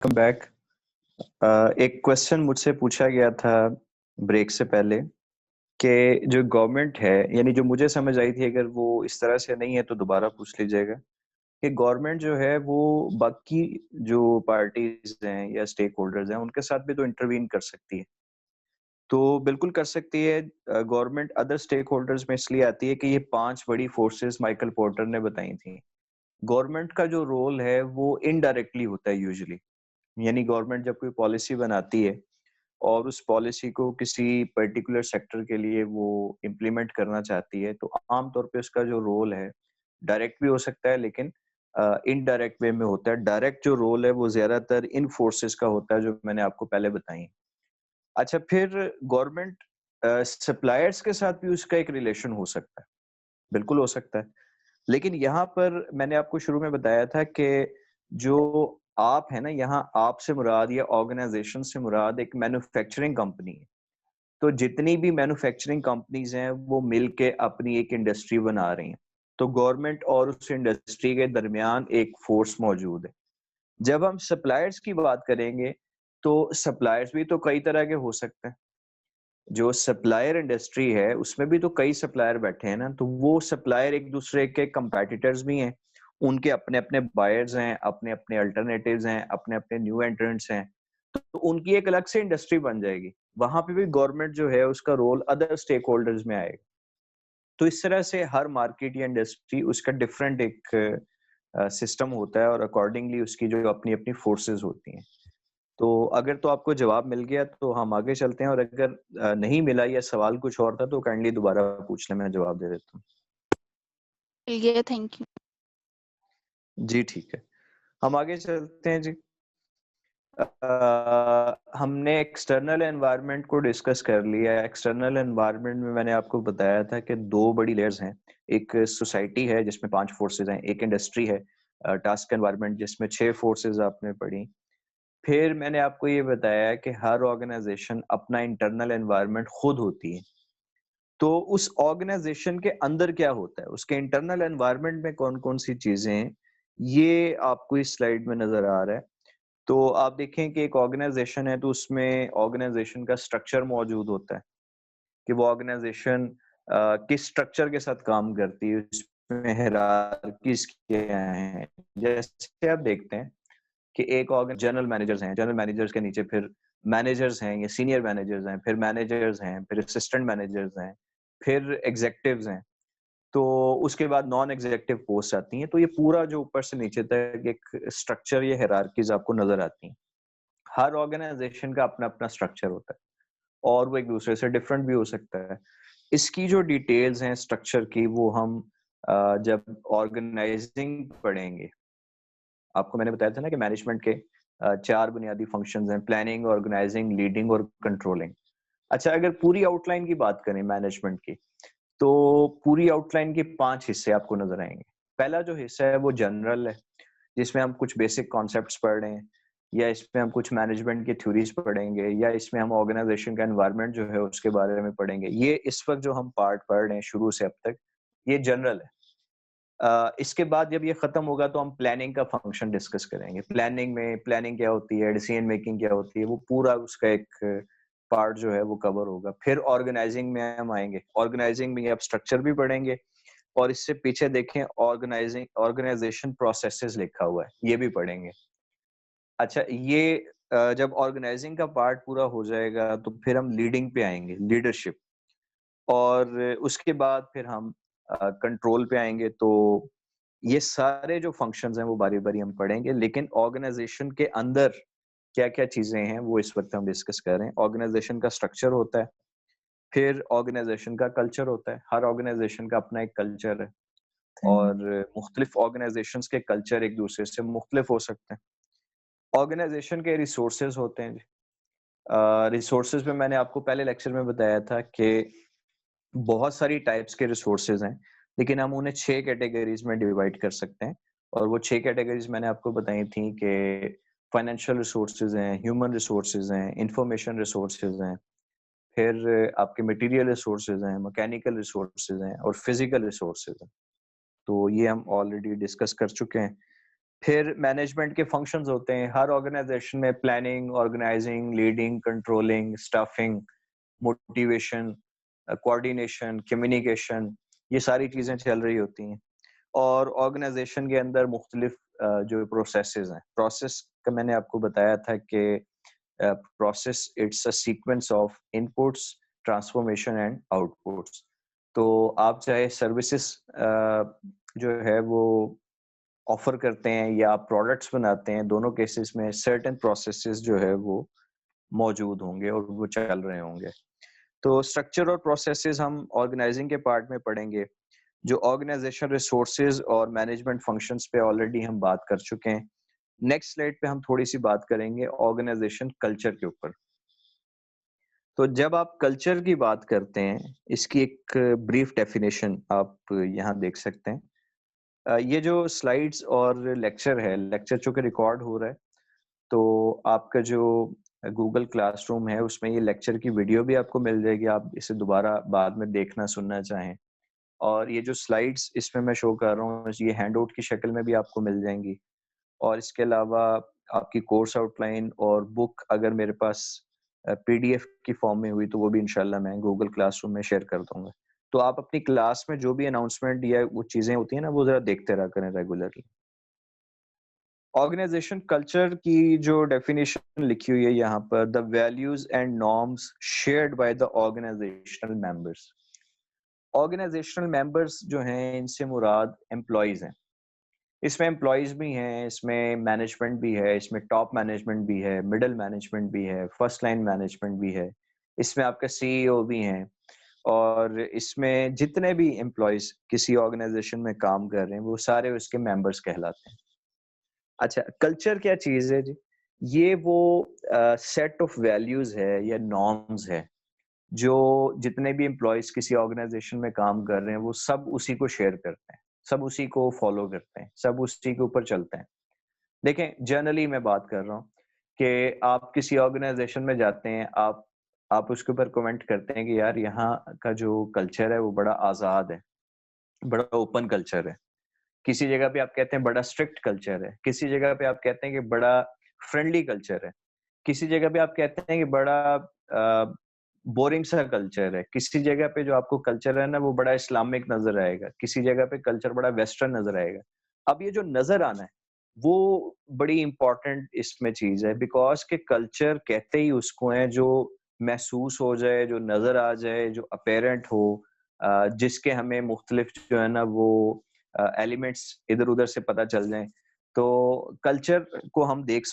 Come back. एक question मुझसे पूछा गया था ब्रेक से पहले कि जो गवर्नमेंट है, यानी जो मुझे समझ आई थी, अगर वो इस तरह से नहीं है तो दोबारा पूछ लीजिएगा, कि गवर्नमेंट जो है वो बाकी जो पार्टीज हैं या स्टेक होल्डर्स हैं उनके साथ भी तो इंटरवीन कर सकती है। तो बिल्कुल कर सकती है। गवर्नमेंट अदर स्टेक होल्डर्स में इसलिए आती है कि ये 5 बड़ी फोर्सेस माइकल पोर्टर ने बताई थी। गवर्नमेंट का जो रोल है वो इनडायरेक्टली होता है यूजुअली। यानी गवर्नमेंट जब कोई पॉलिसी बनाती है और उस पॉलिसी को किसी पर्टिकुलर सेक्टर के लिए वो इम्प्लीमेंट करना चाहती है, तो आमतौर पे उसका जो रोल है डायरेक्ट भी हो सकता है, लेकिन इनडायरेक्ट वे में होता है। डायरेक्ट जो रोल है वो ज्यादातर इन फोर्सेस का होता है जो मैंने आपको पहले बताई। अच्छा, फिर गवर्नमेंट सप्लायर्स के साथ भी उसका एक रिलेशन हो सकता है, बिल्कुल हो सकता है। लेकिन यहाँ पर मैंने आपको शुरू में बताया था कि जो आप है ना, यहाँ आप से मुराद या ऑर्गेनाइजेशन से मुराद एक मैन्युफैक्चरिंग कंपनी है। तो जितनी भी मैन्युफैक्चरिंग कंपनीज हैं वो मिलके अपनी एक इंडस्ट्री बना रही हैं। तो गवर्नमेंट और उस इंडस्ट्री के दरमियान एक फोर्स मौजूद है। जब हम सप्लायर्स की बात करेंगे तो सप्लायर्स भी तो कई तरह के हो सकते हैं। जो सप्लायर इंडस्ट्री है उसमें भी तो कई सप्लायर बैठे हैं ना, तो वो सप्लायर एक दूसरे के कंपेटिटर्स भी हैं। उनके अपने अपने बायर्स हैं, अपने अपने अल्टरनेटिव्स हैं, अपने अपने न्यू एंट्रेंट्स हैं। तो उनकी एक अलग से इंडस्ट्री बन जाएगी। वहां पे भी गवर्नमेंट जो है उसका रोल अदर स्टेक होल्डर्स में आएगा। तो इस तरह से हर मार्केट या इंडस्ट्री उसका डिफरेंट एक सिस्टम होता है और अकॉर्डिंगली उसकी जो अपनी अपनी फोर्सेस होती हैं। तो अगर तो आपको जवाब मिल गया तो हम आगे चलते हैं, और अगर नहीं मिला या सवाल कुछ और था तो काइंडली दोबारा पूछ लें, मैं जवाब दे देता हूँ। मिल गया, थैंक यू। जी ठीक है, हम आगे चलते हैं जी। हमने एक्सटर्नल एनवायरनमेंट को डिस्कस कर लिया। एक्सटर्नल एनवायरनमेंट में मैंने आपको बताया था कि दो बड़ी लेयर्स हैं। एक सोसाइटी है जिसमें 5 फोर्सेस हैं, एक इंडस्ट्री है टास्क एनवायरनमेंट जिसमें 6 फोर्सेस आपने पढ़ी। फिर मैंने आपको ये बताया कि हर ऑर्गेनाइजेशन अपना इंटरनल एनवायरनमेंट खुद होती है। तो उस ऑर्गेनाइजेशन के अंदर क्या होता है, उसके इंटरनल एनवायरनमेंट में कौन-कौन सी चीजें हैं, ये आपको इस स्लाइड में नजर आ रहा है। तो आप देखें कि एक ऑर्गेनाइजेशन है तो उसमें ऑर्गेनाइजेशन का स्ट्रक्चर मौजूद होता है कि वो ऑर्गेनाइजेशन किस स्ट्रक्चर के साथ काम करती है, उसमें हायरार्कीज क्या हैं। जैसे आप देखते हैं कि एक जनरल मैनेजर्स हैं, जनरल मैनेजर्स के नीचे फिर मैनेजर्स हैं, ये सीनियर मैनेजर्स हैं, फिर मैनेजर्स हैं, फिर असिस्टेंट मैनेजर्स हैं, फिर एग्जीक्यूटिव्स हैं। तो उसके बाद नॉन एग्जीक्यूटिव पोस्ट आती हैं। तो ये पूरा जो ऊपर से नीचे तक एक स्ट्रक्चर, ये हायरार्कीज आपको नजर आती हैं। हर ऑर्गेनाइजेशन का अपना अपना स्ट्रक्चर होता है और वो एक दूसरे से डिफरेंट भी हो सकता है। इसकी जो डिटेल्स हैं स्ट्रक्चर की, वो हम जब ऑर्गेनाइजिंग पढ़ेंगे। आपको मैंने बताया था ना कि मैनेजमेंट के 4 बुनियादी फंक्शंस हैं: प्लानिंग, ऑर्गेनाइजिंग, लीडिंग और कंट्रोलिंग। अच्छा, अगर पूरी आउटलाइन की बात करें मैनेजमेंट की, तो पूरी आउटलाइन के 5 हिस्से आपको नजर आएंगे। पहला जो हिस्सा है वो जनरल है, जिसमें हम कुछ बेसिक कॉन्सेप्ट्स पढ़ रहे हैं, या इसमें हम कुछ मैनेजमेंट की थ्योरीज पढ़ेंगे, या इसमें हम ऑर्गेनाइजेशन का एनवायरनमेंट जो है उसके बारे में पढ़ेंगे। ये इस वक्त जो हम पार्ट पढ़ रहे हैं शुरू से अब तक, ये जनरल है। इसके बाद जब ये खत्म होगा तो हम प्लानिंग का फंक्शन डिस्कस करेंगे। प्लानिंग में प्लानिंग क्या होती है, डिसीजन मेकिंग क्या होती है, वो पूरा उसका एक पार्ट जो है वो कवर होगा। फिर ऑर्गेनाइजिंग में हम आएंगे। ऑर्गेनाइजिंग में आप स्ट्रक्चर भी पढ़ेंगे, और इससे पीछे देखें ऑर्गेनाइजिंग ऑर्गेनाइजेशन प्रोसेसेस लिखा हुआ है, ये भी पढ़ेंगे। अच्छा, ये जब ऑर्गेनाइजिंग का पार्ट पूरा हो जाएगा तो फिर हम लीडिंग पे आएंगे, लीडरशिप। और उसके बाद फिर हम कंट्रोल पे आएंगे। तो ये सारे जो फंक्शंस हैं वो बारी-बारी हम पढ़ेंगे, लेकिन ऑर्गेनाइजेशन के अंदर क्या-क्या चीजें हैं वो इस वक्त हम डिस्कस कर रहे हैं। ऑर्गेनाइजेशन का स्ट्रक्चर होता है, फिर ऑर्गेनाइजेशन का कल्चर होता है। हर ऑर्गेनाइजेशन का अपना एक कल्चर है, और मुख्तलिफ ऑर्गेनाइजेशंस के कल्चर एक दूसरे से मुख्तलिफ हो सकते हैं। ऑर्गेनाइजेशन के रिसोर्सेज होते हैं जी। रिसोर्सेज में मैंने आपको पहले लेक्चर में बताया था कि बहुत सारी टाइप्स के रिसोर्सेज हैं, लेकिन हम उन्हें 6 कैटेगरीज में डिवाइड कर सकते हैं। और वो 6 कैटेगरीज मैंने आपको बताई थी कि फाइनेंशियल रिसोर्सेज हैं, ह्यूमन रिसोर्सेज हैं, इंफॉर्मेशन रिसोर्सेज हैं, फिर आपके मटेरियल रिसोर्सेज हैं, मैकेनिकल रिसोर्सेज हैं, और फिजिकल रिसोर्सेज हैं। तो ये हम ऑलरेडी डिस्कस कर चुके हैं। फिर मैनेजमेंट के फंक्शंस होते हैं हर ऑर्गेनाइजेशन में, planning, organizing, leading, controlling, staffing, motivation, coordination, communication, ये सारी चीजें चल रही होती हैं। और ऑर्गेनाइजेशन के अंदर मुख्तलिफ जो प्रोसेसेस हैं, प्रोसेस का मैंने आपको बताया था कि process it's a sequence of inputs, transformation and outputs. तो आप चाहे सर्विसेज जो है वो ऑफर करते हैं या आप प्रोडक्ट्स बनाते हैं, दोनों केसेस में सर्टेन प्रोसेसेस जो है वो मौजूद होंगे और वो चल रहे होंगे। तो स्ट्रक्चर और प्रोसेसेस हम ऑर्गेनाइजिंग के पार्ट में पढ़ेंगे। जो ऑर्गेनाइजेशन रिसोर्सेज और मैनेजमेंट फंक्शंस पे ऑलरेडी हम बात कर चुके हैं। नेक्स्ट स्लाइड पे हम थोड़ी सी बात करेंगे ऑर्गेनाइजेशन कल्चर के ऊपर। तो जब आप कल्चर की बात करते हैं, इसकी एक ब्रीफ डेफिनेशन आप यहाँ देख सकते हैं। ये जो स्लाइड्स और लेक्चर है, लेक्चर चूंकि रिकॉर्ड हो रहा है, तो आपका जो गूगल क्लासरूम है उसमें ये लेक्चर की वीडियो भी आपको मिल जाएगी, आप इसे दोबारा बाद में देखना सुनना चाहें। और ये जो स्लाइड्स इसमें मैं शो कर रहा हूँ, ये हैंडआउट की शक्ल में भी आपको मिल जाएंगी। और इसके अलावा आपकी कोर्स आउटलाइन और बुक अगर मेरे पास पीडीएफ की फॉर्म में हुई तो वो भी इंशाल्लाह मैं गूगल क्लासरूम में शेयर कर दूंगा। तो आप अपनी क्लास में जो भी अनाउंसमेंट या वो चीजें होती हैं ना, वो जरा देखते रहा करें रेगुलरली। ऑर्गेनाइजेशन कल्चर की जो डेफिनेशन लिखी हुई है यहाँ पर, the values and norms shared by the organizational members. Organizational members जो हैं इनसे मुराद एम्प्लॉयज हैं। इसमें एम्प्लॉयज भी हैं, इसमें मैनेजमेंट भी है, इसमें टॉप मैनेजमेंट भी है, मिडिल मैनेजमेंट भी है, फर्स्ट लाइन मैनेजमेंट भी है, इसमें आपका सीईओ भी हैं। और इसमें जितने भी एम्प्लॉयज किसी ऑर्गेनाइजेशन में काम कर रहे हैं वो सारे उसके मेंबर्स कहलाते हैं। अच्छा, कल्चर क्या चीज है जी? ये वो सेट ऑफ वैल्यूज है या नॉर्म्स है जो जितने भी एम्प्लॉयज किसी ऑर्गेनाइजेशन में काम कर रहे हैं वो सब उसी को शेयर करते हैं, सब उसी को फॉलो करते हैं, सब उसी के ऊपर चलते हैं। देखें, जनरली मैं बात कर रहा हूँ कि आप किसी ऑर्गेनाइजेशन में जाते हैं, आप उसके ऊपर कमेंट करते हैं कि यार यहाँ का जो कल्चर है वो बड़ा आजाद है, बड़ा ओपन कल्चर है। किसी जगह पे आप कहते हैं बड़ा स्ट्रिक्ट कल्चर है, किसी जगह पे आप कहते हैं कि बड़ा फ्रेंडली कल्चर है, किसी जगह पे आप कहते हैं कि बड़ा बोरिंग सा कल्चर है, किसी जगह पे जो आपको कल्चर है ना वो बड़ा इस्लामिक नजर आएगा, किसी जगह पे कल्चर बड़ा वेस्टर्न नजर आएगा। अब ये जो नजर आना है वो बड़ी इंपॉर्टेंट इसमें चीज है, बिकॉज के कल्चर कहते ही उसको है जो महसूस हो जाए, जो नजर आ जाए, जो अपेरेंट हो, जिसके हमें मुख्तलिफ जो है ना वो एलिमेंट्स इधर उधर से पता चल जाएं। तो कल्चर को हम देख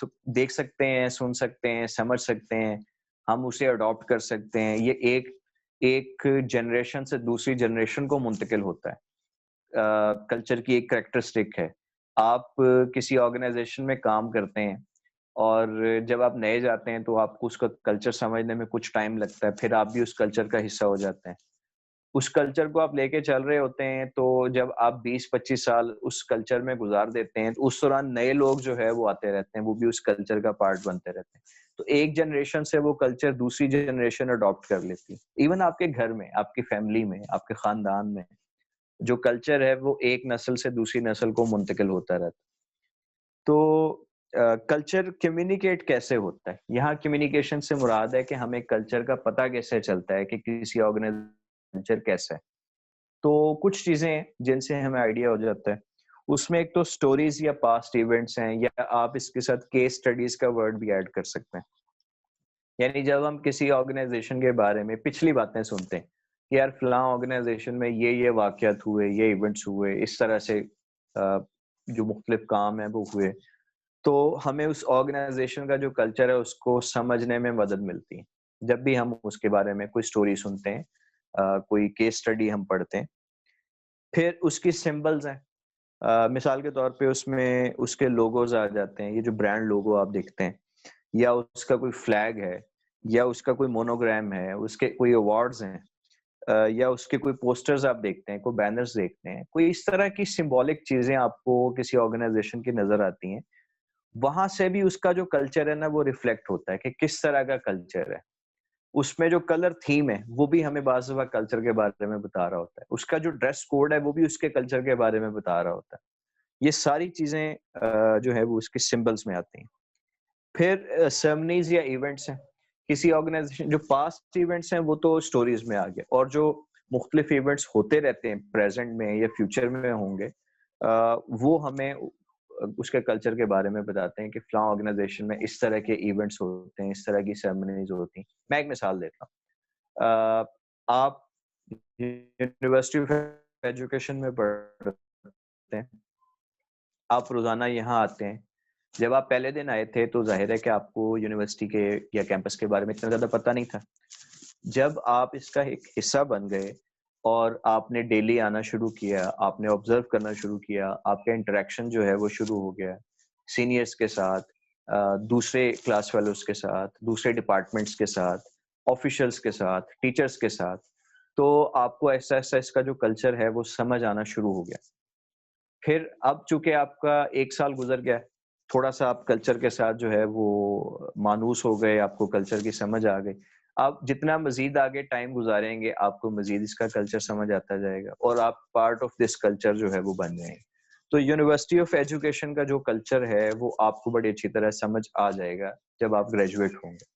सकते हैं, सुन सकते हैं, समझ सकते हैं, हम उसे अडॉप्ट कर सकते हैं। ये एक एक जनरेशन से दूसरी जनरेशन को मुंतकिल होता है। कल्चर की एक कैरेक्टरिस्टिक है। आप किसी ऑर्गेनाइजेशन में काम करते हैं और जब आप नए जाते हैं तो आपको उसका कल्चर समझने में कुछ टाइम लगता है, फिर आप भी उस कल्चर का हिस्सा हो जाते हैं। उस कल्चर को आप लेके चल रहे होते हैं, तो जब आप 20-25 साल उस कल्चर में गुजार देते हैं, तो उस दौरान नए लोग जो है वो आते रहते हैं, वो भी उस कल्चर का पार्ट बनते रहते हैं। तो एक जनरेशन से वो कल्चर दूसरी जनरेशन अडॉप्ट कर लेती है। इवन आपके घर में, आपकी फैमिली में, आपके खानदान में जो कल्चर है वो एक नस्ल से दूसरी नस्ल को मुंतकिल होता रहता है। तो कल्चर कम्युनिकेट कैसे होता है? यहाँ कम्युनिकेशन से मुराद है कि हमें कल्चर का पता कैसे चलता है कि किसी ऑर्गेनाइजेशन कल्चर कैसा है। तो कुछ चीजें हैं जिनसे हमें आइडिया हो जाता है। उसमें एक तो स्टोरीज या पास्ट इवेंट्स हैं, या आप इसके साथ केस स्टडीज का वर्ड भी ऐड कर सकते हैं। यानी जब हम किसी ऑर्गेनाइजेशन के बारे में पिछली बातें सुनते हैं कि यार फलां ऑर्गेनाइजेशन में ये वाकयात हुए, ये इवेंट्स हुए, इस तरह से जो मुख्तलिफ काम है वो हुए, तो हमें उस ऑर्गेनाइजेशन का जो कल्चर है उसको समझने में मदद मिलती है जब भी हम उसके बारे में कोई स्टोरी सुनते हैं, कोई केस स्टडी हम पढ़ते हैं। फिर उसकी सिंबल्स हैं, मिसाल के तौर पे उसमें उसके लोगोज आ जाते हैं, ये जो ब्रांड लोगो आप देखते हैं, या उसका कोई फ्लैग है, या उसका कोई मोनोग्राम है, उसके कोई अवार्ड्स हैं, या उसके कोई पोस्टर्स आप देखते हैं, कोई बैनर्स देखते हैं, कोई इस तरह की सिंबॉलिक चीजें आपको किसी ऑर्गेनाइजेशन की नजर आती हैं। वहां से भी उसका जो कल्चर है ना वो रिफ्लेक्ट होता है कि किस तरह का कल्चर है। उसमें जो कलर थीम है वो भी हमें बाज़ दफा कल्चर के बारे में बता रहा होता है। उसका जो ड्रेस कोड है वो भी उसके कल्चर के बारे में बता रहा होता है। ये सारी चीजें जो है वो उसके सिंबल्स में आती हैं। फिर सेरेमनीज या इवेंट्स हैं। किसी ऑर्गेनाइजेशन जो पास्ट इवेंट्स हैं वो तो स्टोरीज में आ गए, और जो मुख्तलिफ इवेंट्स होते रहते हैं प्रेजेंट में या फ्यूचर में होंगे, वो हमें उसके कल्चर के बारे में बताते हैं कि फलां ऑर्गेनाइजेशन में इस तरह के इवेंट्स होते हैं, इस तरह की सेरेमनीज होती हैं। मैं एक मिसाल देता हूँ। आप यूनिवर्सिटी ऑफ एजुकेशन में पढ़ते हैं, आप रोजाना यहाँ आते हैं। जब आप पहले दिन आए थे तो जाहिर है कि आपको यूनिवर्सिटी के या कैंपस के बारे में इतना ज्यादा पता नहीं था। जब आप इसका एक हिस्सा बन गए और आपने डेली आना शुरू किया, आपने ऑब्जर्व करना शुरू किया, आपका इंटरेक्शन जो है वो शुरू हो गया सीनियर्स के साथ, दूसरे क्लास फेलोज के साथ, दूसरे डिपार्टमेंट्स के साथ, ऑफिशियल्स के साथ, टीचर्स के साथ, तो आपको ऐसा ऐसा इसका जो कल्चर है वो समझ आना शुरू हो गया। फिर अब चूंकि आपका 1 साल गुजर गया, थोड़ा सा आप कल्चर के साथ जो है वो मानूस हो गए, आपको कल्चर की समझ आ गई। आप जितना मजीद आगे टाइम गुजारेंगे, आपको मजीद इसका कल्चर समझ आता जाएगा और आप पार्ट ऑफ दिस कल्चर जो है वो बन जाएंगे। तो यूनिवर्सिटी ऑफ एजुकेशन का जो कल्चर है वो आपको बड़ी अच्छी तरह समझ आ जाएगा जब आप ग्रेजुएट होंगे।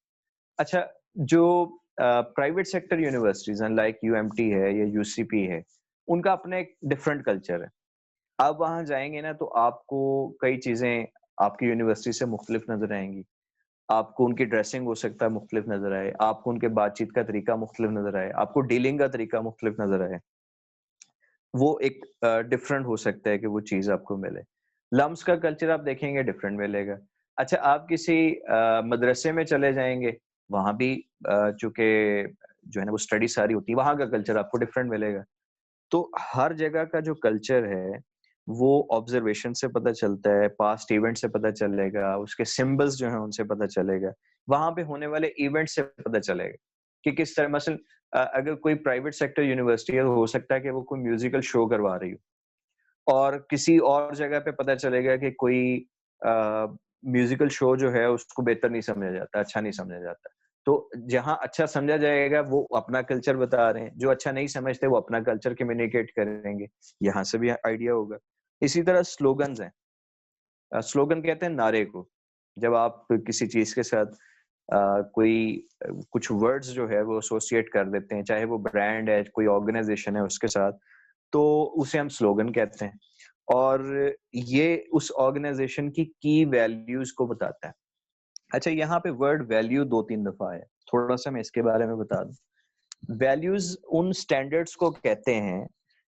अच्छा, जो प्राइवेट सेक्टर यूनिवर्सिटीज हैं लाइक यूएमटी है या यूसीपी है, उनका अपना एक डिफरेंट कल्चर है। आप वहाँ जाएँगे ना तो आपको कई चीज़ें आपकी यूनिवर्सिटी से मुख्तलिफ नज़र आएँगी। आपको उनकी ड्रेसिंग हो सकता है मुख्तलिफ नज़र आए, आपको उनके बातचीत का तरीका मुख्तलिफ नज़र आए, आपको डीलिंग का तरीका मुख्तलिफ नज़र आए। वो एक डिफरेंट हो सकता है कि वो चीज़ आपको मिले। लम्स का कल्चर आप देखेंगे डिफरेंट मिलेगा। अच्छा, आप किसी मदरसे में चले जाएँगे, वहाँ भी चूँकि जो है ना वो स्टडी सारी होती है, वहाँ का कल्चर आपको डिफरेंट मिलेगा। तो हर जगह का जो कल्चर है, वो ऑब्जर्वेशन से पता चलता है, पास्ट इवेंट से पता चलेगा, उसके सिंबल्स जो हैं उनसे पता चलेगा, वहाँ पे होने वाले इवेंट से पता चलेगा कि किस तरह मसलन अगर कोई प्राइवेट सेक्टर यूनिवर्सिटी है, तो हो सकता है कि वो कोई म्यूजिकल शो करवा रही हो, और किसी और जगह पे पता चलेगा कि कोई म्यूजिकल शो जो है उसको बेहतर नहीं समझा जाता, अच्छा नहीं समझा जाता। तो जहाँ अच्छा समझा जाएगा वो अपना कल्चर बता रहे हैं, जो अच्छा नहीं समझते वो अपना कल्चर कम्युनिकेट करेंगे, यहाँ से भी आइडिया होगा। इसी तरह स्लोगन्स हैं। स्लोगन कहते हैं नारे को। जब आप किसी चीज़ के साथ कोई कुछ वर्ड्स जो है वो एसोसिएट कर देते हैं, चाहे वो ब्रांड है, कोई ऑर्गेनाइजेशन है उसके साथ, तो उसे हम स्लोगन कहते हैं। और ये उस ऑर्गेनाइजेशन की वैल्यूज़ को बताता है। अच्छा, यहाँ पे वर्ड वैल्यू 2-3 दफ़ा है। थोड़ा-सा मैं इसके बारे में बता दूँ। वैल्यूज़ उन स्टैंडर्ड्स को कहते हैं,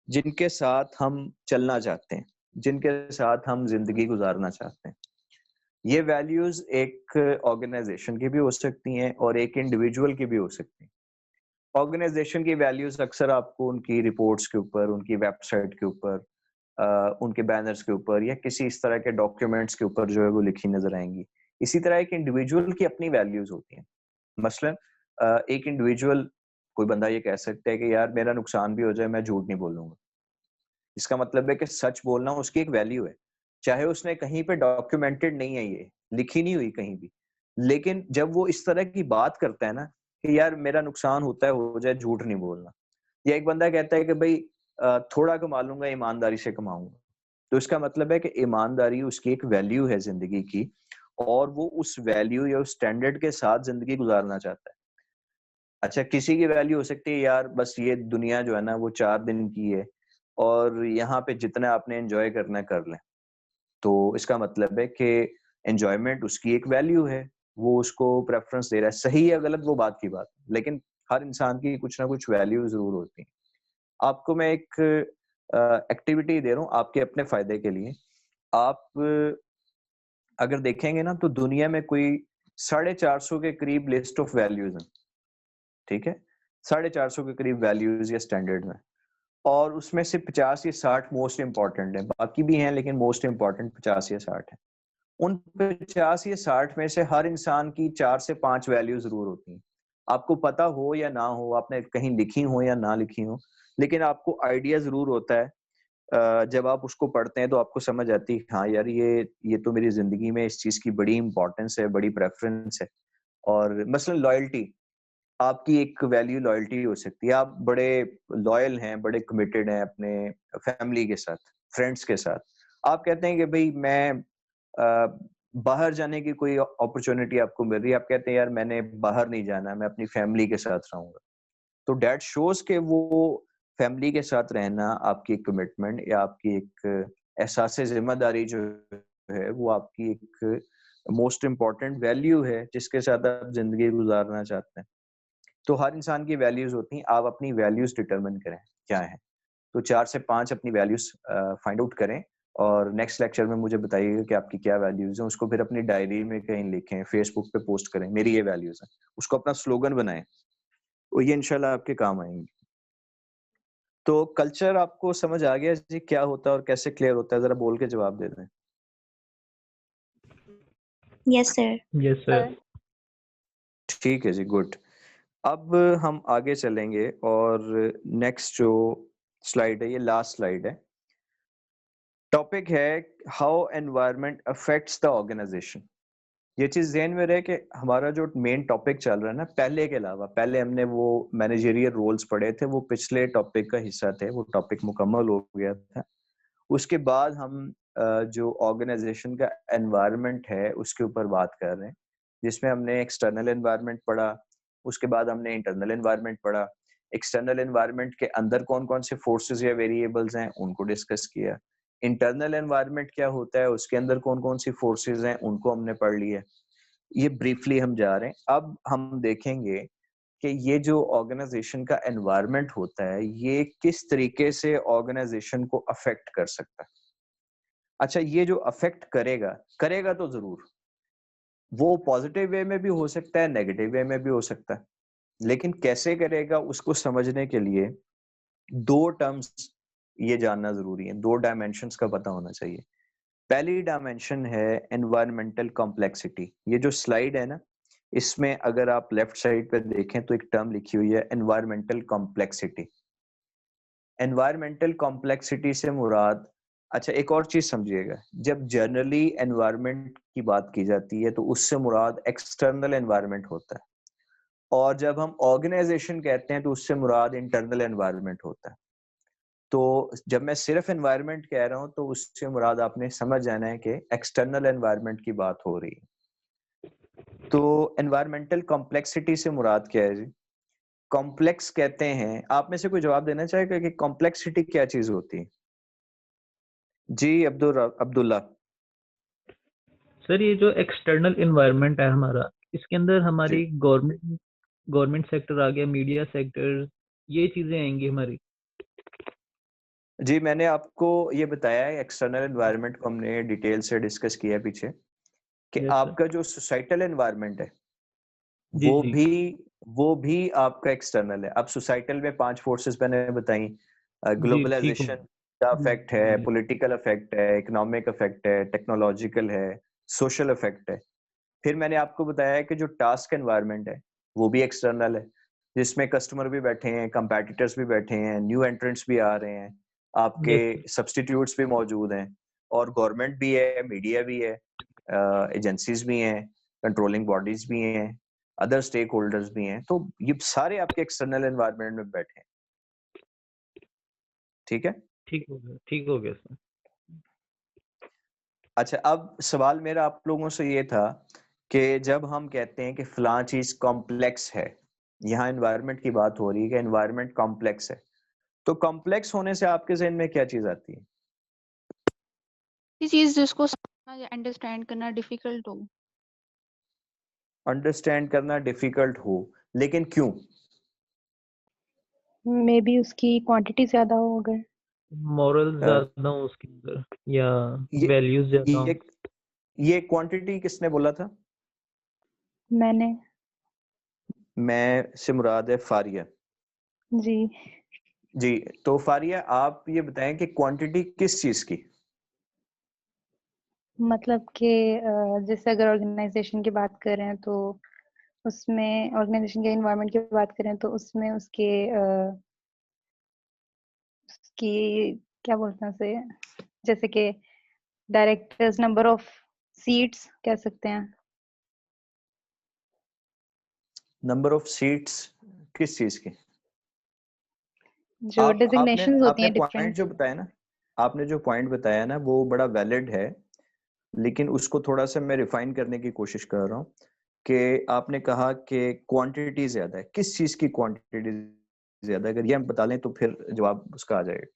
जिनके साथ हम चलना चाहते हैं, जिनके साथ हम ज़िंदगी गुज़ारना चाहते हैं। ये वैल्यूज़ एक ऑर्गेनाइजेशन की भी हो सकती हैं और एक इंडिविजुअल की भी हो सकती हैं। ऑर्गेनाइजेशन की वैल्यूज़ अक्सर आपको उनकी रिपोर्ट्स के ऊपर, उनकी वेबसाइट के ऊपर, उनके बैनर्स के ऊपर या किसी इस तरह के डॉक्यूमेंट्स के ऊपर जो है वो लिखी नज़र आएँगी। इसी तरह एक इंडिविजुअल की अपनी वैल्यूज़ होती हैं। मसलन एक इंडिविजुअल, कोई बंदा ये कह सकता है कि यार मेरा नुकसान भी हो जाए, मैं झूठ नहीं बोलूँगा। इसका मतलब है कि सच बोलना उसकी एक वैल्यू है। चाहे उसने कहीं पे डॉक्यूमेंटेड नहीं है ये, लिखी नहीं हुई कहीं भी। लेकिन जब वो इस तरह की बात करता है ना कि यार मेरा नुकसान होता है, हो जाए, झूठ नहीं बोलना। या एक बंदा कहता है कि भई थोड़ा कमा लूँगा, ईमानदारी से कमाऊँगा। तो इसका मतलब है कि ईमानदारी उसकी एक वैल्यू है ज़िंदगी की, और वो उस वैल्यू या उस स्टैंडर्ड के साथ ज़िंदगी गुज़ारना चाहता है। अच्छा, किसी की वैल्यू हो सकती है यार बस ये दुनिया जो है ना वो 4 दिन की है, और यहाँ पे जितना आपने एन्जॉय करना है कर लें। तो इसका मतलब है कि एन्जॉयमेंट उसकी एक वैल्यू है, वो उसको प्रेफ़रेंस दे रहा है। सही या गलत वो बात की बात है, लेकिन हर इंसान की कुछ ना कुछ वैल्यू ज़रूर होती है। आपको मैं एक एक्टिविटी दे रहा हूँ आपके अपने फ़ायदे के लिए। आप अगर देखेंगे ना तो दुनिया में कोई 450 के करीब लिस्ट ऑफ वैल्यूज़ हैं, ठीक है? 450 के करीब वैल्यूज़ या स्टैंडर्ड्स हैं, और उसमें से 50 या 60 मोस्ट इम्पोर्टेंट हैं। बाकी भी हैं लेकिन मोस्ट इम्पोर्टेंट 50 या 60 हैं। उन 50 या 60 में से हर इंसान की 4 से 5 वैल्यू ज़रूर होती हैं। आपको पता हो या ना हो, आपने कहीं लिखी हो या ना लिखी हो, लेकिन आपको आइडिया ज़रूर होता है। जब आप उसको पढ़ते हैं तो आपको समझ आती है, हाँ यार ये तो मेरी ज़िंदगी में इस चीज़ की बड़ी इम्पोर्टेंस है, बड़ी प्रेफ़रेंस है। और मसलन लॉयल्टी, आपकी एक वैल्यू लॉयल्टी हो सकती है। आप बड़े लॉयल हैं, बड़े कमिटेड हैं अपने फैमिली के साथ, फ्रेंड्स के साथ। आप कहते हैं कि भाई मैं बाहर जाने की कोई अपॉर्चुनिटी आपको मिल रही है, आप कहते हैं यार मैंने बाहर नहीं जाना, मैं अपनी फैमिली के साथ रहूंगा। तो डैट शोज के वो फैमिली के साथ रहना आपकी एक कमिटमेंट या आपकी एक एहसास जिम्मेदारी जो है वो आपकी एक मोस्ट इम्पॉर्टेंट वैल्यू है जिसके साथ आप जिंदगी गुजारना चाहते हैं। तो हर इंसान की वैल्यूज होती हैं, आप अपनी वैल्यूज डिटरमिन करें क्या है। तो 4 से 5 अपनी वैल्यूज फाइंड आउट करें और नेक्स्ट लेक्चर में मुझे बताइएगा कि आपकी क्या वैल्यूज हैं, उसको फिर अपनी डायरी में कहीं लिखें, फेसबुक पे पोस्ट करें, मेरी ये वैल्यूज हैं, उसको अपना स्लोगन बनाएं, तो ये इंशाल्लाह आपके काम आएंगे। तो कल्चर आपको समझ आ गया जी क्या होता है और कैसे क्लियर होता है, जरा बोल के जवाब दे दें। Yes sir. Yes sir. ठीक है जी, गुड। अब हम आगे चलेंगे और नेक्स्ट जो स्लाइड है, ये लास्ट स्लाइड है। टॉपिक है how environment affects the organization. ये चीज ध्यान में रहे कि हमारा जो मेन टॉपिक चल रहा है ना, पहले के अलावा पहले हमने वो मैनेजरियल रोल्स पढ़े थे, वो पिछले टॉपिक का हिस्सा थे, वो टॉपिक मुकम्मल हो गया था। उसके बाद हम जो ऑर्गेनाइजेशन का एनवायरनमेंट है उसके ऊपर बात कर रहे हैं, जिसमें हमने एक्सटर्नल एनवायरनमेंट पढ़ा, उसके बाद हमने इंटरनल एनवायरनमेंट पढ़ा। एक्सटर्नल एनवायरनमेंट के अंदर कौन कौन से फोर्सेस या वेरिएबल्स हैं उनको डिस्कस किया। इंटरनल एनवायरनमेंट क्या होता है, उसके अंदर कौन कौन सी फोर्सेस हैं उनको हमने पढ़ लिया। ये ब्रीफली हम जा रहे हैं। अब हम देखेंगे कि ये जो ऑर्गेनाइजेशन का एनवायरनमेंट होता है ये किस तरीके से ऑर्गेनाइजेशन को अफेक्ट कर सकता है। अच्छा, ये जो अफेक्ट करेगा करेगा तो जरूर, वो पॉजिटिव वे में भी हो सकता है, नेगेटिव वे में भी हो सकता है, लेकिन कैसे करेगा उसको समझने के लिए दो टर्म्स ये जानना जरूरी है, दो डायमेंशंस का पता होना चाहिए। पहली डायमेंशन है एनवायरमेंटल कॉम्प्लेक्सिटी। ये जो स्लाइड है ना, इसमें अगर आप लेफ्ट साइड पे देखें तो एक टर्म लिखी हुई है एनवायरमेंटल कॉम्प्लेक्सिटी। एनवायरमेंटल कॉम्प्लेक्सिटी से मुराद, अच्छा एक और चीज समझिएगा, जब जनरली एनवायरमेंट की बात की जाती है तो उससे मुराद एक्सटर्नल एनवायरमेंट होता है, और जब हम ऑर्गेनाइजेशन कहते हैं तो उससे मुराद इंटरनल एनवायरमेंट होता है। तो जब मैं सिर्फ एनवायरनमेंट कह रहा हूं तो उससे मुराद आपने समझ जाना है कि एक्सटर्नल एनवायरनमेंट की बात हो रही है। तो एनवायरमेंटल कॉम्प्लेक्सिटी से मुराद क्या है जी? कॉम्प्लेक्स कहते हैं, आप में से कोई जवाब देना चाहेगा कि कॉम्प्लेक्सिटी क्या चीज होती है? जी अब्दुल्ला। सर ये जो एक्सटर्नल एनवायरनमेंट है हमारा, इसके अंदर जी हमारी गवर्नमेंट सेक्टर आ गया, मीडिया सेक्टर, ये चीजें आएंगी हमारी। जी, मैंने आपको ये बताया है, एक्सटर्नल एनवायरनमेंट को हमने डिटेल से डिस्कस किया है पीछे, कि यस सर। आपका जो सोसाइटल एनवायरनमेंट है जी वो जी भी वो भी आपका एक्सटर्नल है। अब सोसाइटल में 5 फोर्सेस मैंने बताई, जी, ठीक हो ग्लोबलाइजेशन का इफेक्ट है, जी पॉलिटिकल इफेक्ट है, इकोनॉमिक इफेक्ट है, टेक्नोलॉजिकल है, सोशल इफेक्ट है। फिर मैंने आपको बताया है कि जो टास्क एनवायरनमेंट है वो भी एक्सटर्नल है, जिसमें कस्टमर भी बैठे हैं, कंपेटिटर्स भी बैठे हैं, न्यू एंट्रेंट्स भी आ रहे हैं, आपके यस सर। सब्स्टिट्यूट्स भी मौजूद हैं, और गवर्नमेंट भी है, मीडिया भी है, एजेंसीज भी हैं, कंट्रोलिंग बॉडीज भी हैं, अदर स्टेक होल्डर्स भी हैं। तो ये सारे आपके एक्सटर्नल एनवायरनमेंट में बैठे हैं। ठीक है। ठीक हो गया सर। अच्छा, अब सवाल मेरा आप लोगों से ये था कि जब हम कहते हैं कि फलां चीज कॉम्प्लेक्स है, यहाँ एनवायरनमेंट की बात हो रही है कि एनवायरनमेंट कॉम्प्लेक्स है, तो कॉम्प्लेक्स होने से आपके जहन में क्या चीज आती है? ये चीज जिसको समझना या अंडरस्टैंड करना डिफिकल्ट हो। अंडरस्टैंड करना डिफिकल्ट हो, लेकिन क्यों? मे बी उसकी क्वांटिटी ज्यादा हो अगर। मॉरल अ, ज्यादा हो उसके अंदर या ये वैल्यूज ज्यादा हो। ये ये क्वांटिटी किसने बोला था? मैंने। मैं से मुराद है फारिया। जी। जी, तो फारिया आप ये बताएं कि क्वांटिटी किस चीज की? मतलब कि जैसे अगर ऑर्गेनाइजेशन की बात करें तो उसमें ऑर्गेनाइजेशन के एनवायरनमेंट की बात करें तो उसमें उसकी क्या बोलते हैं उसे, जैसे कि डायरेक्टर्स, नंबर ऑफ सीट्स कह सकते हैं। नंबर ऑफ सीट्स किस चीज की? जो आप आपने डेजिग्नेशंस होती आपने हैं पॉइंट डिफरेंट। जो बताया ना, आपने जो पॉइंट बताया ना वो बड़ा वैलिड है, लेकिन उसको थोड़ा सा मैं रिफाइन करने की कोशिश कर रहा हूँ कि आपने कहा कि क्वांटिटी ज्यादा है, किस चीज की क्वांटिटी ज्यादा है? अगर ये हम बता लें तो फिर जवाब उसका आ जाएगा।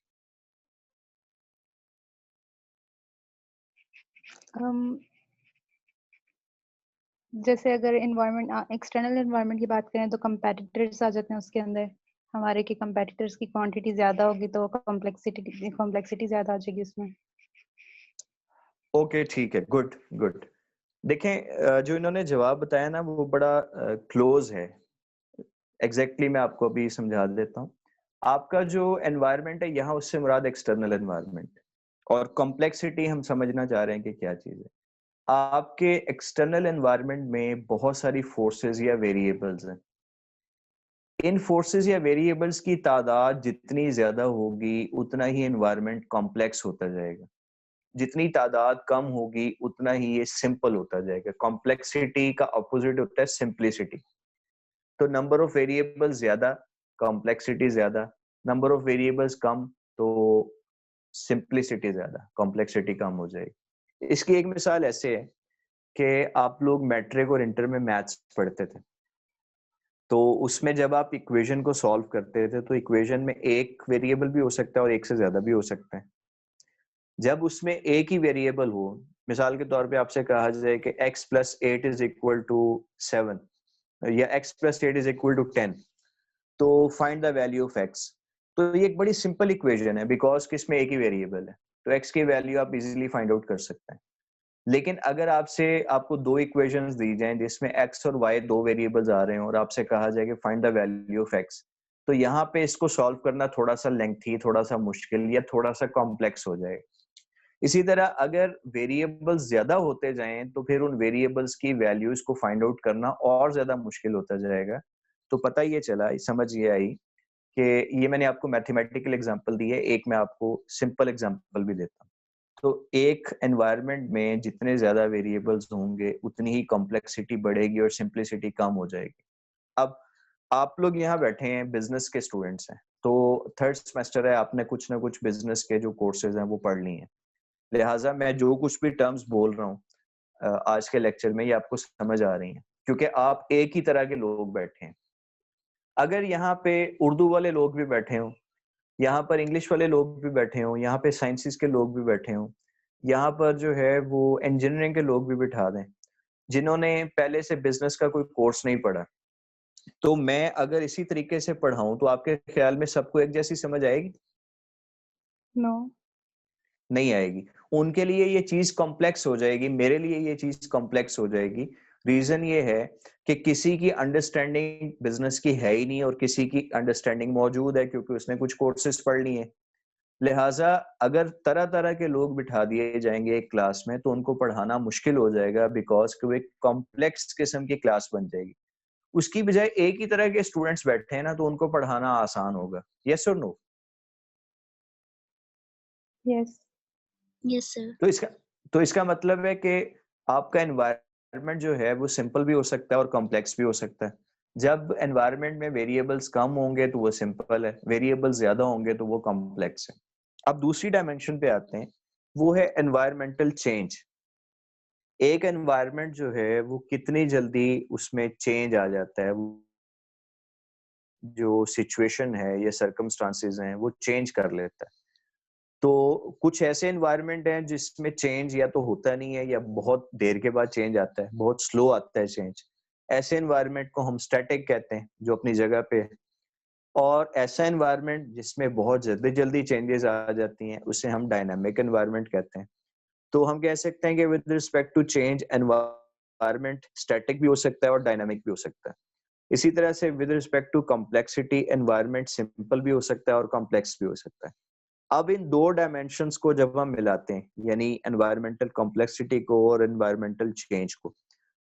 जैसे अगर एनवायरनमेंट एक्सटर्नल एनवायरनमेंट की बात करें तो कंपेटिटर्स आ जाते हैं उसके अंदर, हमारे के कंपेटिटर्स की क्वांटिटी ज्यादा होगी तो कॉम्प्लेक्सिटी ज्यादा आ जाएगी उसमें। ओके ठीक है, गुड गुड। देखें जो इन्होंने जवाब बताया ना वो बड़ा क्लोज है। एग्जैक्टली मैं आपको अभी समझा देता हूँ। आपका जो एनवायरनमेंट है यहाँ, उससे मुराद एक्सटर्नल एनवायरनमेंट, और कॉम्प्लेक्सिटी हम समझना चाह रहे हैं कि क्या चीज है। आपके एक्सटर्नल एनवायरनमेंट में बहुत सारी फोर्सेस या वेरिएबल्स हैं। इन फोर्सेस या वेरिएबल्स की तादाद जितनी ज्यादा होगी उतना ही एनवायरनमेंट कॉम्प्लेक्स होता जाएगा, जितनी तादाद कम होगी उतना ही ये सिंपल होता जाएगा। कॉम्प्लेक्सिटी का अपोजिट होता है सिंप्लिसिटी। तो नंबर ऑफ वेरिएबल्स ज्यादा, कॉम्प्लेक्सिटी ज्यादा, नंबर ऑफ वेरिएबल्स कम तो सिंप्लिसिटी ज्यादा, कॉम्प्लेक्सिटी कम हो जाएगी। इसकी एक मिसाल ऐसे है कि आप लोग मैट्रिक और इंटर में मैथ्स पढ़ते थे, तो उसमें जब आप इक्वेशन को सॉल्व करते थे तो इक्वेशन में एक वेरिएबल भी हो सकता है और एक से ज्यादा भी हो सकता है। जब उसमें एक ही वेरिएबल हो, मिसाल के तौर पे आपसे कहा जाए कि x plus 8 is equal to 7 या x plus 8 is equal to 10, तो find the value of x। तो ये एक बड़ी सिंपल इक्वेशन है बिकॉज किसमें एक ही वेरिएबल है, तो x की वैल्यू आप इजीली फाइंड आउट कर सकते हैं। लेकिन अगर आपको दो इक्वेशंस दी जाएं जिसमें x और y दो वेरिएबल्स आ रहे हैं और आपसे कहा जाए कि find the value of x, तो यहाँ पे इसको सॉल्व करना थोड़ा सा लेंथी, थोड़ा सा मुश्किल या थोड़ा सा कॉम्प्लेक्स हो जाएगा। इसी तरह अगर वेरिएबल्स ज्यादा होते जाएं तो फिर उन वेरिएबल्स की वैल्यूज को फाइंड आउट करना और ज्यादा मुश्किल होता जाएगा। तो पता ये चला, समझ ये आई कि ये मैंने आपको मैथमेटिकल एग्जांपल दी है, एक मैं आपको सिंपल एग्जांपल भी देता हूँ। तो एक एनवायरनमेंट में जितने ज्यादा वेरिएबल्स होंगे उतनी ही कॉम्प्लेक्सिटी बढ़ेगी और सिंप्लिसिटी कम हो जाएगी। अब आप लोग यहाँ बैठे हैं, बिजनेस के स्टूडेंट्स हैं, तो थर्ड सेमेस्टर है, आपने कुछ ना कुछ बिजनेस के जो कोर्सेज हैं वो पढ़ लिए हैं। लिहाजा मैं जो कुछ भी टर्म्स बोल रहा हूँ आज के लेक्चर में, ये आपको समझ आ रही हैं क्योंकि आप एक ही तरह के लोग बैठे हैं। अगर यहाँ पे उर्दू वाले लोग भी बैठे हों, यहाँ पर इंग्लिश वाले लोग भी बैठे हों, यहाँ पे साइंसेस के लोग भी बैठे हों, यहाँ पर जो है वो इंजीनियरिंग के लोग भी बिठा दें जिन्होंने पहले से बिजनेस का कोई कोर्स नहीं पढ़ा, तो मैं अगर इसी तरीके से पढ़ाऊं तो आपके ख्याल में सबको एक जैसी समझ आएगी? नो, नहीं आएगी। उनके लिए ये चीज कॉम्प्लेक्स हो जाएगी, मेरे लिए ये चीज कॉम्प्लेक्स हो जाएगी। रीजन ये है कि किसी की अंडरस्टैंडिंग बिजनेस की है ही नहीं और किसी की अंडरस्टैंडिंग मौजूद है क्योंकि उसने कुछ कोर्सेज पढ़ लिए। लिहाजा अगर तरह तरह के लोग बिठा दिए जाएंगे एक क्लास में तो उनको पढ़ाना मुश्किल हो जाएगा बिकॉज कि वो एक कॉम्प्लेक्स किस्म की क्लास बन जाएगी। उसकी बजाय एक ही तरह के स्टूडेंट्स बैठे हैं ना तो उनको पढ़ाना आसान होगा। यस और नो? Yes, yes sir. तो इसका मतलब है कि आपका एनवायरनमेंट जो है वो सिंपल भी हो सकता है और कॉम्प्लेक्स भी हो सकता है। जब एनवायरनमेंट में वेरिएबल्स कम होंगे तो वो सिंपल है, वेरिएबल्स ज्यादा होंगे तो वो कॉम्प्लेक्स है। अब दूसरी डायमेंशन पे आते हैं, वो है एनवायरमेंटल चेंज। एक एनवायरनमेंट जो है वो कितनी जल्दी उसमें चेंज आ जाता है, जो सिचुएशन है या सर्कमस्टांसेस हैं वो चेंज कर लेता है। तो कुछ ऐसे एनवायरनमेंट हैं जिसमें चेंज या तो होता नहीं है या बहुत देर के बाद चेंज आता है, बहुत स्लो आता है चेंज। ऐसे एनवायरनमेंट को हम स्टैटिक कहते हैं, जो अपनी जगह पे है। और ऐसा एनवायरनमेंट जिसमें बहुत जल्दी जल्दी चेंजेस आ जाती हैं उसे हम डायनामिक एनवायरनमेंट कहते हैं। तो हम कह सकते हैं कि with respect to change environment static भी हो सकता है और डायनामिक भी हो सकता है। इसी तरह से with respect to complexity environment simple भी हो सकता है और कॉम्प्लेक्स भी हो सकता है। अब इन दो डायमेंशंस को जब हम मिलाते हैं, यानी एनवायरमेंटल कॉम्प्लेक्सिटी को और एनवायरमेंटल चेंज को,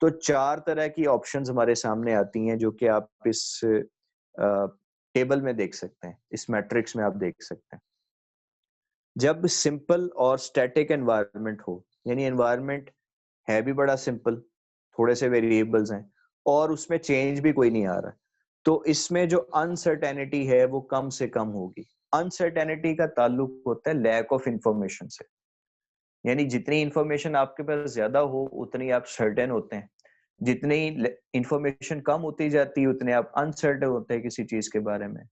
तो चार तरह की ऑप्शंस हमारे सामने आती हैं जो कि आप इस टेबल में देख सकते हैं, इस मैट्रिक्स में आप देख सकते हैं। जब सिंपल और स्टैटिक एनवायरनमेंट हो, यानी एनवायरनमेंट है भी बड़ा सिंपल, थोड़े से वेरिएबल्स हैं और उसमें चेंज भी कोई नहीं आ रहा, तो इसमें जो अनसर्टेनिटी है वो कम से कम होगी। अनसर्टेनिटी का ताल्लुक होता है लैक ऑफ इंफॉर्मेशन से, यानी जितनी इंफॉर्मेशन आपके पास ज्यादा हो उतनी आप सर्टेन होते हैं, जितनी इंफॉर्मेशन कम होती जाती है उतने आप अनसर्टेन होते हैं किसी चीज के बारे में।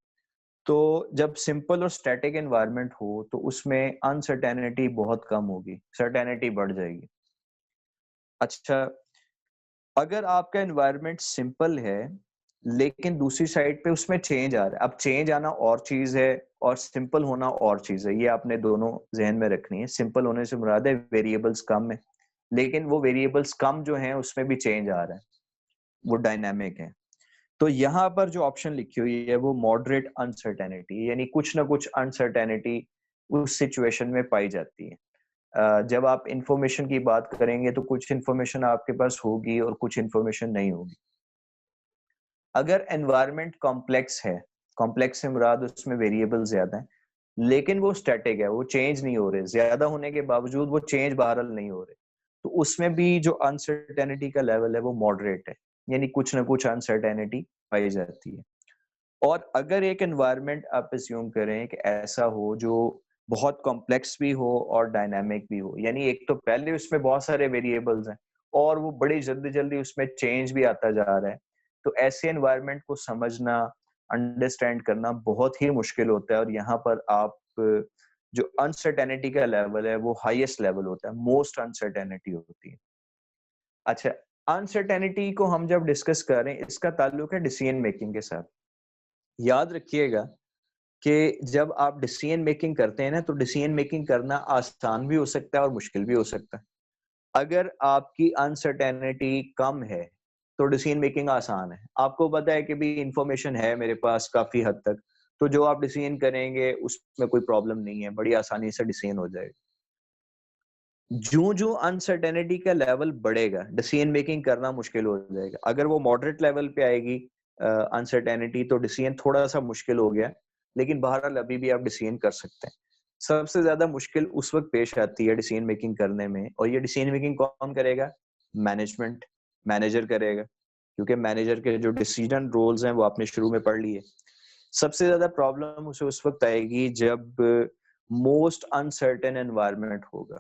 तो जब सिंपल और स्टैटिक एनवायरनमेंट हो तो उसमें अनसर्टेनिटी बहुत कम होगी, सर्टेनिटी बढ़ जाएगी। अच्छा, अगर आपका एनवायरनमेंट सिंपल है लेकिन दूसरी साइड पे उसमें चेंज आ रहा है, अब चेंज आना और चीज है और सिंपल होना और चीज है, ये आपने दोनों जहन में रखनी है। सिंपल होने से मुराद है वेरिएबल्स कम है, लेकिन वो वेरिएबल्स कम जो हैं उसमें भी चेंज आ रहा है, वो डायनामिक है। तो यहाँ पर जो ऑप्शन लिखी हुई है वो मॉडरेट अनसर्टेनिटी, यानी कुछ ना कुछ अनसर्टेनिटी उस सिचुएशन में पाई जाती है। जब आप इंफॉर्मेशन की बात करेंगे तो कुछ इंफॉर्मेशन आपके पास होगी और कुछ इंफॉर्मेशन नहीं होगी। अगर एनवायरनमेंट कॉम्प्लेक्स है, कॉम्प्लेक्स से मुराद उसमें वेरिएबल ज्यादा है लेकिन वो स्टैटिक है, वो चेंज नहीं हो रहे, ज्यादा होने के बावजूद वो चेंज बहरहाल नहीं हो रहे, तो उसमें भी जो अनसर्टेनिटी का लेवल है वो मॉडरेट है, यानी कुछ ना कुछ अनसर्टेनिटी पाई जाती है। और अगर एक एनवायरनमेंट आप अस्यूम करें कि ऐसा हो जो बहुत कॉम्प्लेक्स भी हो और डायनामिक भी हो, यानी एक तो पहले उसमें बहुत सारे वेरिएबल्स हैं और वो बड़ी जल्दी जल्दी उसमें चेंज भी आता जा रहा है, तो ऐसे एनवायरनमेंट को समझना, अंडरस्टैंड करना बहुत ही मुश्किल होता है। और यहाँ पर आप जो अनसर्टेनिटी का लेवल है वो हाईएस्ट लेवल होता है, मोस्ट अनसर्टेनिटी होती है। अच्छा, अनसर्टेनिटी को हम जब डिस्कस कर रहे हैं इसका ताल्लुक है डिसीजन मेकिंग के साथ। याद रखिएगा कि जब आप डिसीजन मेकिंग करते हैं ना तो डिसीजन मेकिंग करना आसान भी हो सकता है और मुश्किल भी हो सकता है। अगर आपकी अनसर्टेनिटी कम है तो डिसीजन मेकिंग आसान है, आपको पता है कि भी इंफॉर्मेशन है मेरे पास काफी हद तक, तो जो आप डिसीजन करेंगे उसमें कोई प्रॉब्लम नहीं है, बड़ी आसानी से डिसीजन हो जाएगा। जो अनसर्टेनिटी का लेवल बढ़ेगा डिसीजन मेकिंग करना मुश्किल हो जाएगा। अगर वो मॉडरेट लेवल पे आएगी अनसर्टेनिटी तो डिसीजन थोड़ा सा मुश्किल हो गया, लेकिन बहरहाल अभी भी आप डिसीजन कर सकते हैं। सबसे ज्यादा मुश्किल उस वक्त पेश आती है डिसीजन मेकिंग करने में, और ये डिसीजन मेकिंग कौन करेगा? मैनेजमेंट, मैनेजर करेगा, क्योंकि मैनेजर के जो डिसीजन रोल्स हैं वो आपने शुरू में पढ़ लिए। सबसे ज्यादा प्रॉब्लम उसे उस वक्त आएगी जब मोस्ट अनसर्टेन एनवायरनमेंट होगा,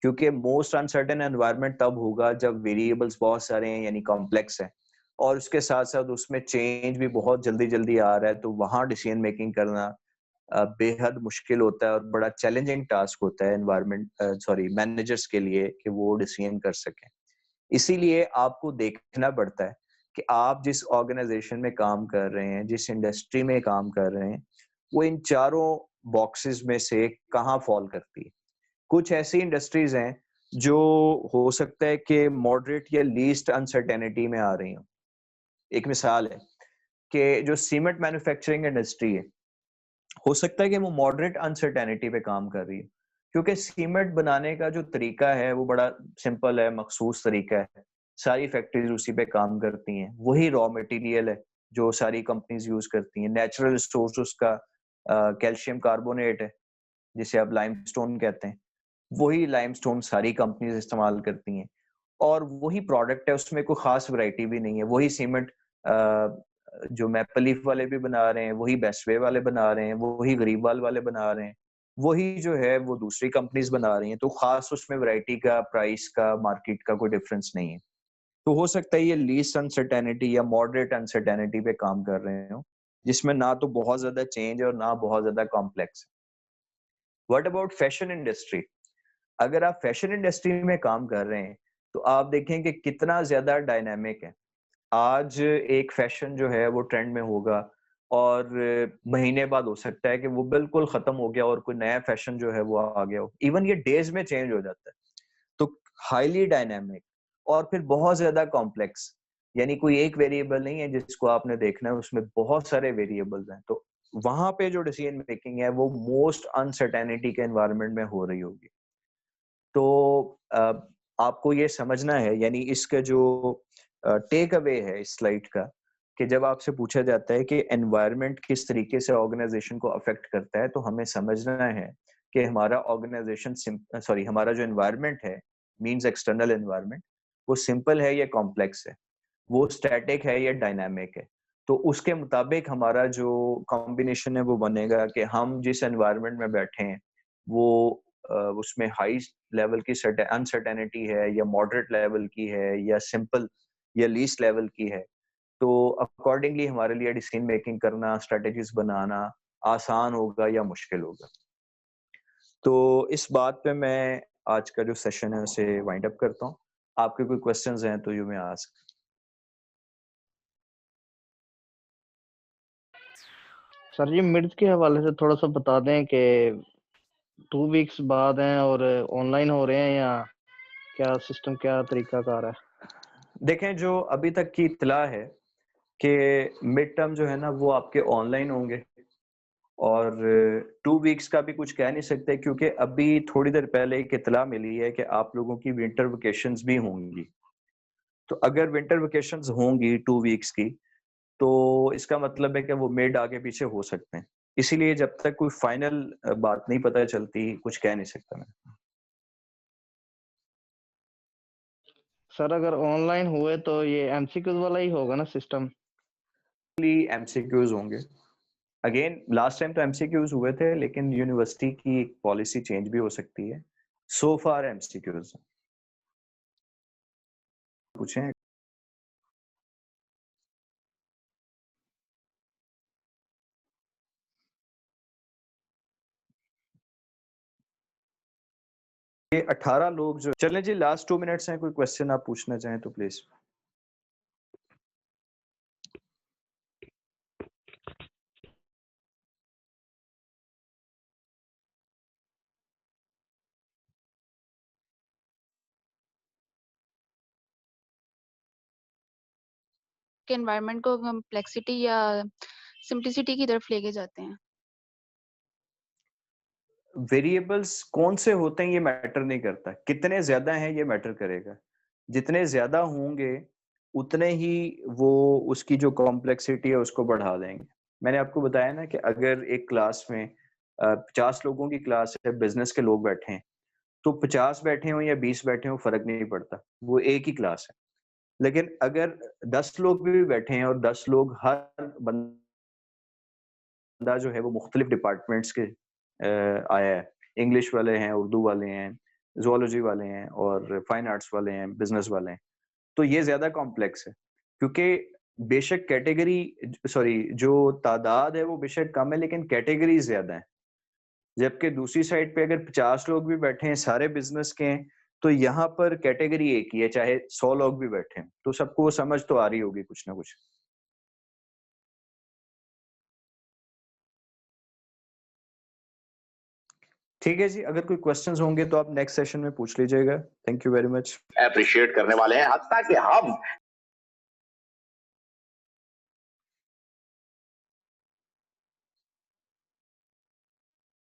क्योंकि मोस्ट अनसर्टेन एनवायरनमेंट तब होगा जब वेरिएबल्स बहुत सारे हैं यानी कॉम्प्लेक्स है, और उसके साथ साथ उसमें चेंज भी बहुत जल्दी जल्दी आ रहा है, तो वहां डिसीजन मेकिंग करना बेहद मुश्किल होता है और बड़ा चैलेंजिंग टास्क होता है मैनेजर्स के लिए कि वो डिसीजन कर सकें। इसीलिए आपको देखना पड़ता है कि आप जिस ऑर्गेनाइजेशन में काम कर रहे हैं, जिस इंडस्ट्री में काम कर रहे हैं, वो इन चारों बॉक्सेस में से कहाँ फॉल करती है। कुछ ऐसी इंडस्ट्रीज हैं जो हो सकता है कि मॉडरेट या लीस्ट अनसर्टेनिटी में आ रही हो। एक मिसाल है कि जो सीमेंट मैन्युफैक्चरिंग इंडस्ट्री है, हो सकता है कि वो मॉडरेट अनसर्टेनिटी पे काम कर रही है, क्योंकि सीमेंट बनाने का जो तरीका है वो बड़ा सिंपल है, मखसूस तरीका है, सारी फैक्ट्रीज उसी पे काम करती हैं, वही रॉ मटेरियल है जो सारी कंपनीज यूज करती हैं, नेचुरल रिसोर्स उसका कैल्शियम कार्बोनेट है जिसे आप लाइमस्टोन कहते हैं, वही लाइमस्टोन सारी कंपनीज इस्तेमाल करती हैं और वही प्रोडक्ट है, उसमें कोई खास वैरायटी भी नहीं है। वही सीमेंट जो मैपल लीफ वाले भी बना रहे हैं, वही बेस्ट वे वाले बना रहे हैं, वही गरीबवाल वाले बना रहे हैं, वही जो है वो दूसरी कंपनीज बना रही हैं, तो खास उसमें वैरायटी का, प्राइस का, मार्केट का कोई डिफरेंस नहीं है। तो हो सकता है ये लीस्ट अनसर्टेनिटी या मॉडरेट अनसर्टेनिटी पे काम कर रहे हो, जिसमें ना तो बहुत ज्यादा चेंज है और ना बहुत ज्यादा कॉम्प्लेक्स है। What about fashion industry? अगर आप फैशन इंडस्ट्री में काम कर रहे हैं तो आप देखें कि कितना ज्यादा डायनामिक है। आज एक फैशन जो है वो ट्रेंड में होगा और महीने बाद हो सकता है कि वो बिल्कुल खत्म हो गया और कोई नया फैशन जो है वो आ गया हो। इवन ये डेज में चेंज हो जाता है। तो हाईली डायनामिक और फिर बहुत ज्यादा कॉम्प्लेक्स, यानी कोई एक वेरिएबल नहीं है जिसको आपने देखना है, उसमें बहुत सारे वेरिएबल्स हैं। तो वहां पे जो डिसीजन मेकिंग है वो मोस्ट अनसर्टेनिटी के एनवायरनमेंट में हो रही होगी। तो आपको ये समझना है, यानी इसका जो टेक अवे है इस स्लाइड का, कि जब आपसे पूछा जाता है कि एनवायरनमेंट किस तरीके से ऑर्गेनाइजेशन को अफेक्ट करता है, तो हमें समझना है कि हमारा हमारा जो एनवायरनमेंट है, मींस एक्सटर्नल एनवायरनमेंट, वो सिंपल है या कॉम्प्लेक्स है, वो स्टैटिक है या डायनामिक है। तो उसके मुताबिक हमारा जो कॉम्बिनेशन है वो बनेगा कि हम जिस एनवायरनमेंट में बैठे हैं वो उसमें हाई लेवल की अनसर्टेनिटी है या मॉडरेट लेवल की है या सिंपल या लीस्ट लेवल की है, तो अकॉर्डिंगली हमारे लिए डिसीजन मेकिंग करना, स्ट्रेटजीज बनाना आसान होगा या मुश्किल होगा। तो इस बात पे मैं आज का जो सेशन है उसे वाइंड अप करता हूँ। आपके कोई क्वेश्चंस हैं तो you may ask. Sir ji mids के हवाले से थोड़ा सा बता दें कि 2 वीक्स बाद हैं और ऑनलाइन हो रहे हैं या क्या सिस्टम, क्या तरीकाकार है? देखें, जो अभी तक की इत्तला है कि मिड टर्म जो है ना वो आपके ऑनलाइन होंगे, और 2 वीक्स का भी कुछ कह नहीं सकते क्योंकि अभी थोड़ी देर पहले एक इत्तला मिली है कि आप लोगों की विंटर वेकेशंस भी होंगी। तो अगर विंटर वेकेशंस होंगी 2 वीक्स की, तो इसका मतलब है कि वो मिड आगे पीछे हो सकते हैं। इसीलिए जब तक कोई फाइनल बात नहीं पता चलती कुछ कह नहीं सकता मैं। सर अगर ऑनलाइन हुए तो ये एमसीक्यूज वाला ही होगा ना सिस्टम? एमसीक्यूज होंगे। अगेन लास्ट टाइम तो एमसीक्यूज हुए थे, लेकिन यूनिवर्सिटी की पॉलिसी चेंज भी हो सकती है। सो फार एमसीक्यूज पूछें। ये 18 लोग जो चलें जी, लास्ट 2 मिनट्स हैं, कोई क्वेश्चन आप पूछना चाहें तो प्लीज। के एनवायरनमेंट को कॉम्प्लेक्सिटी या सिंपलिसिटी की तरफ लेके जाते हैं? वेरिएबल्स कौन से होते हैं ये मैटर नहीं करता, कितने ज्यादा हैं ये मैटर करेगा। जितने ज्यादा होंगे उतने ही वो उसकी जो कॉम्प्लेक्सिटी है उसको बढ़ा देंगे। मैंने आपको बताया ना कि अगर एक क्लास में 50 लोगों की क्लास है, बिजनेस के लोग बैठे हैं, तो 50 बैठे हो या 20 बैठे हो फर्क नहीं पड़ता, वो एक ही क्लास है। लेकिन अगर 10 लोग भी बैठे हैं और 10 लोग, हर बंदा जो है वो मुख्तलिफ डिपार्टमेंट्स के आया है, इंग्लिश वाले हैं, उर्दू वाले हैं, ज़ूलॉजी वाले हैं और फाइन आर्ट्स वाले हैं, बिजनेस वाले हैं, तो ये ज्यादा कॉम्प्लेक्स है क्योंकि बेशक कैटेगरी, सॉरी, जो तादाद है वो बेशक कम है लेकिन कैटेगरी ज्यादा है। जबकि दूसरी साइड पे अगर 50 लोग भी बैठे हैं, सारे बिजनेस के हैं, तो यहाँ पर कैटेगरी एक ही है, चाहे 100 लोग भी बैठे हैं, तो सबको वो समझ तो आ रही होगी कुछ ना कुछ। ठीक है जी, अगर कोई क्वेश्चंस होंगे तो आप नेक्स्ट सेशन में पूछ लीजिएगा। Thank you very much. Appreciate करने वाले हैं, हत्ता कि हम